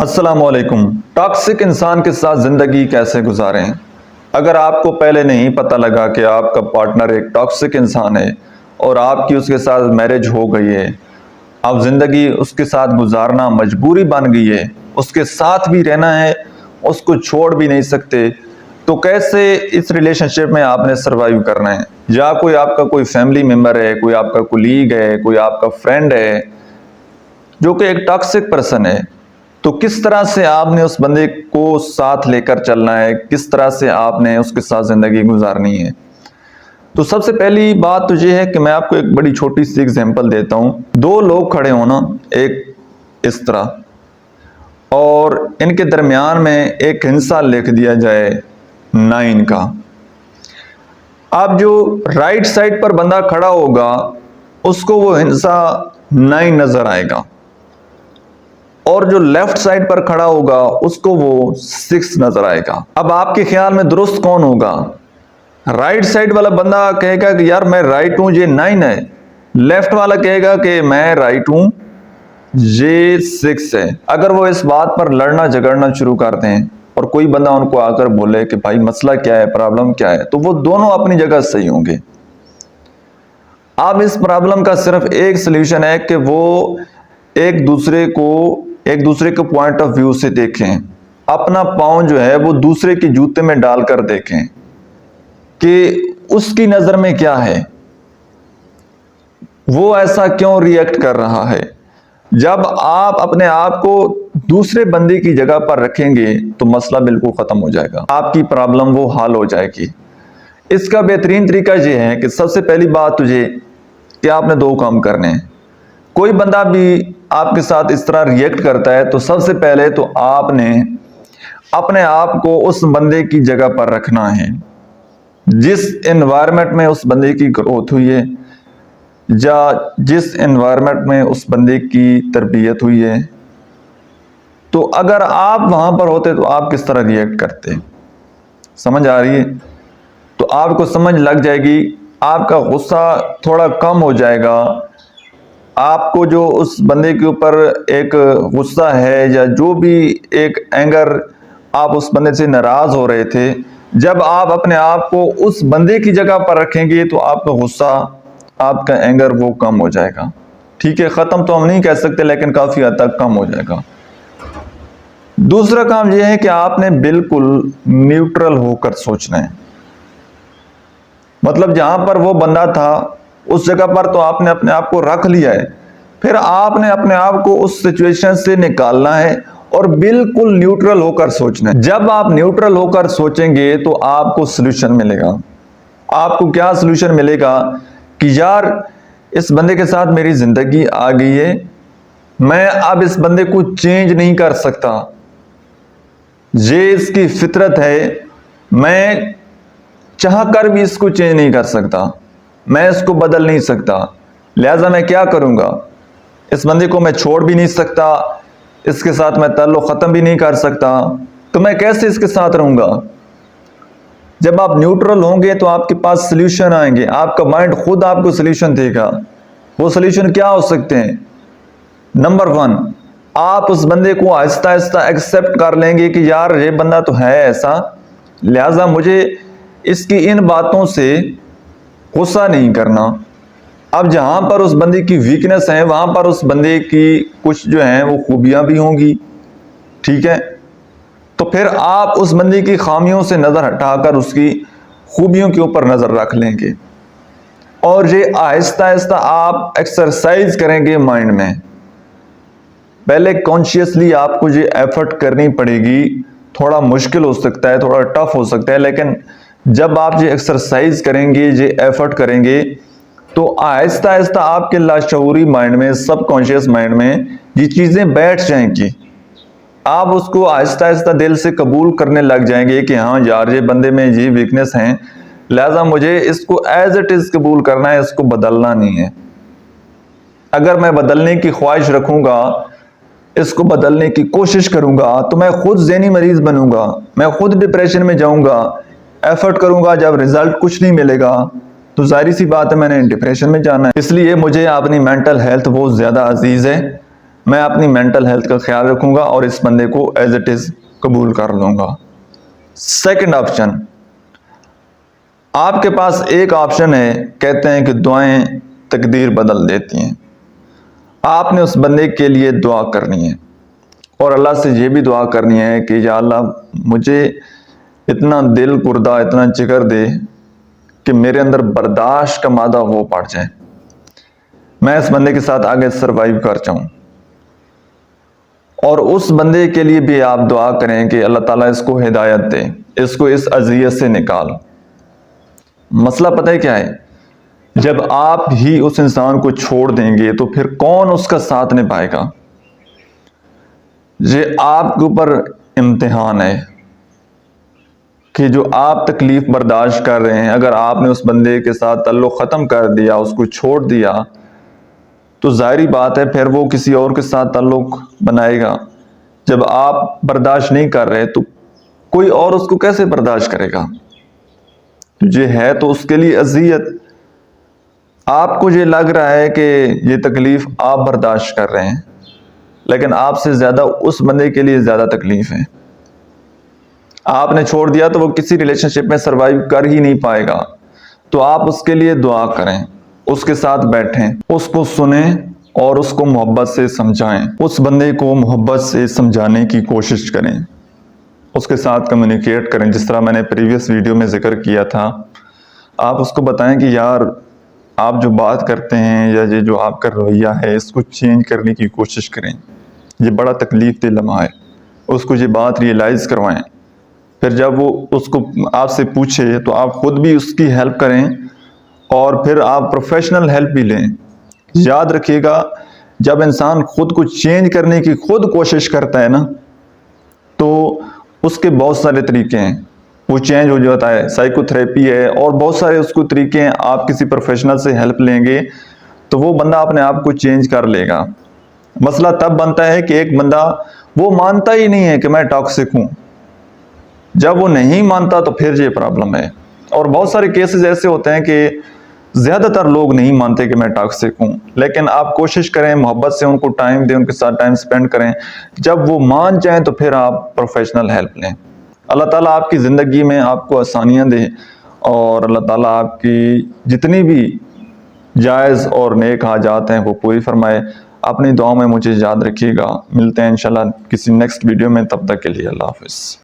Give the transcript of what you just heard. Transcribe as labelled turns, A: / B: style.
A: السلام علیکم۔ ٹاکسک انسان کے ساتھ زندگی کیسے گزاریں؟ اگر آپ کو پہلے نہیں پتہ لگا کہ آپ کا پارٹنر ایک ٹاکسک انسان ہے اور آپ کی اس کے ساتھ میرج ہو گئی ہے، اب زندگی اس کے ساتھ گزارنا مجبوری بن گئی ہے، اس کے ساتھ بھی رہنا ہے، اس کو چھوڑ بھی نہیں سکتے، تو کیسے اس ریلیشن شپ میں آپ نے سروائیو کرنا ہے؟ یا کوئی آپ کا کوئی فیملی ممبر ہے، کوئی آپ کا کولیگ ہے، کوئی آپ کا فرینڈ ہے جو کہ ایک ٹاکسک پرسن ہے، تو کس طرح سے آپ نے اس بندے کو ساتھ لے کر چلنا ہے، کس طرح سے آپ نے اس کے ساتھ زندگی گزارنی ہے؟ تو سب سے پہلی بات تو یہ ہے کہ میں آپ کو ایک بڑی چھوٹی سی اگزامپل دیتا ہوں۔ دو لوگ کھڑے ہونا ایک اس طرح، اور ان کے درمیان میں ایک ہندسہ لکھ دیا جائے 9 کا۔ اب جو رائٹ سائڈ پر بندہ کھڑا ہوگا اس کو وہ ہندسہ 9 نظر آئے گا، اور جو لیفٹ سائڈ پر کھڑا ہوگا اس کو وہ 6 نظر آئے گا۔ اب آپ کے خیال میں درست کون ہوگا؟ رائٹ سائڈ والا بندہ کہے گا کہ یار میں رائٹ ہوں، یہ 9 ہے۔ لیفٹ والا کہے گا کہ میں رائٹ ہوں، یہ 6 ہے۔ اگر وہ اس بات پر لڑنا جھگڑنا شروع کرتے ہیں اور کوئی بندہ ان کو آ کر بولے کہ بھائی مسئلہ کیا ہے، پرابلم کیا ہے، تو وہ دونوں اپنی جگہ صحیح ہوں گے۔ اب اس پرابلم کا صرف ایک سلیوشن ہے کہ وہ ایک دوسرے کے پوائنٹ آف ویو سے دیکھیں، اپنا پاؤں جو ہے وہ دوسرے کے جوتے میں ڈال کر دیکھیں کہ اس کی نظر میں کیا ہے، وہ ایسا کیوں ری ایکٹ کر رہا ہے۔ جب آپ اپنے آپ کو دوسرے بندے کی جگہ پر رکھیں گے تو مسئلہ بالکل ختم ہو جائے گا، آپ کی پرابلم وہ حل ہو جائے گی۔ اس کا بہترین طریقہ یہ ہے کہ سب سے پہلی بات تجھے کہ آپ نے 2 کام کرنے ہیں۔ کوئی بندہ بھی آپ کے ساتھ اس طرح ری ایکٹ کرتا ہے تو سب سے پہلے تو آپ نے اپنے آپ کو اس بندے کی جگہ پر رکھنا ہے، جس انوائرمنٹ میں اس بندے کی گروتھ ہوئی ہے یا جس انوائرمنٹ میں اس بندے کی تربیت ہوئی ہے۔ تو اگر آپ وہاں پر ہوتے تو آپ کس طرح ری ایکٹ کرتے؟ سمجھ آ رہی ہے؟ تو آپ کو سمجھ لگ جائے گی، آپ کا غصہ تھوڑا کم ہو جائے گا۔ آپ کو جو اس بندے کے اوپر ایک غصہ ہے یا جو بھی ایک اینگر، آپ اس بندے سے ناراض ہو رہے تھے، جب آپ اپنے آپ کو اس بندے کی جگہ پر رکھیں گے تو آپ کا غصہ، آپ کا اینگر وہ کم ہو جائے گا۔ ٹھیک ہے، ختم تو ہم نہیں کہہ سکتے لیکن کافی حد تک کم ہو جائے گا۔ دوسرا کام یہ ہے کہ آپ نے بالکل نیوٹرل ہو کر سوچنا ہے۔ مطلب جہاں پر وہ بندہ تھا اس جگہ پر تو آپ نے اپنے آپ کو رکھ لیا ہے، پھر آپ نے اپنے آپ کو اس سچویشن سے نکالنا ہے اور بالکل نیوٹرل ہو کر سوچنا ہے۔ جب آپ نیوٹرل ہو کر سوچیں گے تو آپ کو سلوشن ملے گا۔ آپ کو کیا سلوشن ملے گا کہ یار اس بندے کے ساتھ میری زندگی آ گئی ہے، میں اب اس بندے کو چینج نہیں کر سکتا، یہ اس کی فطرت ہے، میں چاہ کر بھی اس کو چینج نہیں کر سکتا، میں اس کو بدل نہیں سکتا، لہٰذا میں کیا کروں گا؟ اس بندے کو میں چھوڑ بھی نہیں سکتا، اس کے ساتھ میں تعلق ختم بھی نہیں کر سکتا، تو میں کیسے اس کے ساتھ رہوں گا؟ جب آپ نیوٹرل ہوں گے تو آپ کے پاس سلیوشن آئیں گے، آپ کا مائنڈ خود آپ کو سلیوشن دے گا۔ وہ سلیوشن کیا ہو سکتے ہیں؟ نمبر 1، آپ اس بندے کو آہستہ آہستہ ایکسیپٹ کر لیں گے کہ یار یہ بندہ تو ہے ایسا، لہٰذا مجھے اس کی ان باتوں سے غصہ نہیں کرنا۔ اب جہاں پر اس بندے کی ویکنس ہے وہاں پر اس بندے کی کچھ جو ہیں وہ خوبیاں بھی ہوں گی، ٹھیک ہے؟ تو پھر آپ اس بندے کی خامیوں سے نظر ہٹا کر اس کی خوبیوں کے اوپر نظر رکھ لیں گے، اور یہ آہستہ آہستہ آپ ایکسرسائز کریں گے مائنڈ میں۔ پہلے کانشیسلی آپ کو یہ ایفرٹ کرنی پڑے گی، تھوڑا مشکل ہو سکتا ہے، تھوڑا ٹف ہو سکتا ہے، لیکن جب آپ یہ ایکسرسائز کریں گے، یہ ایفرٹ کریں گے، تو آہستہ آہستہ آپ کے لاشعوری مائنڈ میں، سب کانشیس مائنڈ میں یہ چیزیں بیٹھ جائیں گی۔ آپ اس کو آہستہ آہستہ دل سے قبول کرنے لگ جائیں گے کہ ہاں یار یہ بندے میں یہ ویکنس ہیں، لہٰذا مجھے اس کو ایز اٹ از قبول کرنا ہے، اس کو بدلنا نہیں ہے۔ اگر میں بدلنے کی خواہش رکھوں گا، اس کو بدلنے کی کوشش کروں گا، تو میں خود ذہنی مریض بنوں گا، میں خود ڈپریشن میں جاؤں گا، ایفرٹ کروں گا، جب ریزلٹ کچھ نہیں ملے گا تو ظاہری سی بات ہے میں نے ڈپریشن میں جانا ہے۔ اس لیے مجھے اپنی مینٹل ہیلتھ بہت زیادہ عزیز ہے، میں اپنی مینٹل ہیلتھ کا خیال رکھوں گا اور اس بندے کو ایز اٹ از قبول کر لوں گا۔ سیکنڈ آپشن، آپ کے پاس ایک آپشن ہے، کہتے ہیں کہ دعائیں تقدیر بدل دیتی ہیں۔ آپ نے اس بندے کے لیے دعا کرنی ہے اور اللہ سے یہ بھی دعا کرنی ہے کہ یا اللہ مجھے اتنا دل پردہ، اتنا جگر دے کہ میرے اندر برداشت کا مادہ وہ پڑ جائے، میں اس بندے کے ساتھ آگے سروائیو کر جاؤں۔ اور اس بندے کے لیے بھی آپ دعا کریں کہ اللہ تعالیٰ اس کو ہدایت دے، اس کو اس اذیت سے نکال۔ مسئلہ پتہ ہے کیا ہے؟ جب آپ ہی اس انسان کو چھوڑ دیں گے تو پھر کون اس کا ساتھ نبھائے گا؟ یہ آپ کے اوپر امتحان ہے کہ جو آپ تکلیف برداشت کر رہے ہیں، اگر آپ نے اس بندے کے ساتھ تعلق ختم کر دیا، اس کو چھوڑ دیا، تو ظاہری بات ہے پھر وہ کسی اور کے ساتھ تعلق بنائے گا۔ جب آپ برداشت نہیں کر رہے تو کوئی اور اس کو کیسے برداشت کرے گا؟ یہ ہے تو اس کے لیے اذیت۔ آپ کو یہ لگ رہا ہے کہ یہ تکلیف آپ برداشت کر رہے ہیں، لیکن آپ سے زیادہ اس بندے کے لیے زیادہ تکلیف ہے۔ آپ نے چھوڑ دیا تو وہ کسی ریلیشن شپ میں سروائیو کر ہی نہیں پائے گا۔ تو آپ اس کے لیے دعا کریں، اس کے ساتھ بیٹھیں، اس کو سنیں اور اس کو محبت سے سمجھائیں۔ اس بندے کو محبت سے سمجھانے کی کوشش کریں، اس کے ساتھ کمیونیکیٹ کریں، جس طرح میں نے پریویس ویڈیو میں ذکر کیا تھا۔ آپ اس کو بتائیں کہ یار آپ جو بات کرتے ہیں یا یہ جو آپ کا رویہ ہے اس کو چینج کرنے کی کوشش کریں، یہ بڑا تکلیف دہ لمحہ ہے۔ اس کو یہ بات ریئلائز کروائیں۔ پھر جب وہ اس کو آپ سے پوچھے تو آپ خود بھی اس کی ہیلپ کریں اور پھر آپ پروفیشنل ہیلپ بھی لیں۔ یاد رکھیے گا، جب انسان خود کو چینج کرنے کی خود کوشش کرتا ہے نا، تو اس کے بہت سارے طریقے ہیں، وہ چینج ہو جاتا ہے۔ سائیکو تھراپی ہے اور بہت سارے اس کو طریقے ہیں۔ آپ کسی پروفیشنل سے ہیلپ لیں گے تو وہ بندہ اپنے آپ کو چینج کر لے گا۔ مسئلہ تب بنتا ہے کہ ایک بندہ وہ مانتا ہی نہیں ہے کہ میں ٹاکسک ہوں۔ جب وہ نہیں مانتا تو پھر یہ پرابلم ہے۔ اور بہت سارے کیسز ایسے ہوتے ہیں کہ زیادہ تر لوگ نہیں مانتے کہ میں ٹاکسک ہوں، لیکن آپ کوشش کریں، محبت سے ان کو ٹائم دیں، ان کے ساتھ ٹائم سپینڈ کریں۔ جب وہ مان جائیں تو پھر آپ پروفیشنل ہیلپ لیں۔ اللہ تعالیٰ آپ کی زندگی میں آپ کو آسانیاں دے اور اللہ تعالیٰ آپ کی جتنی بھی جائز اور نیک حاجات ہیں وہ پوری فرمائے۔ اپنی دعاؤں میں مجھے یاد رکھیے گا۔ ملتے ہیں انشاءاللہ کسی نیکسٹ ویڈیو میں، تب تک کے لیے اللہ حافظ۔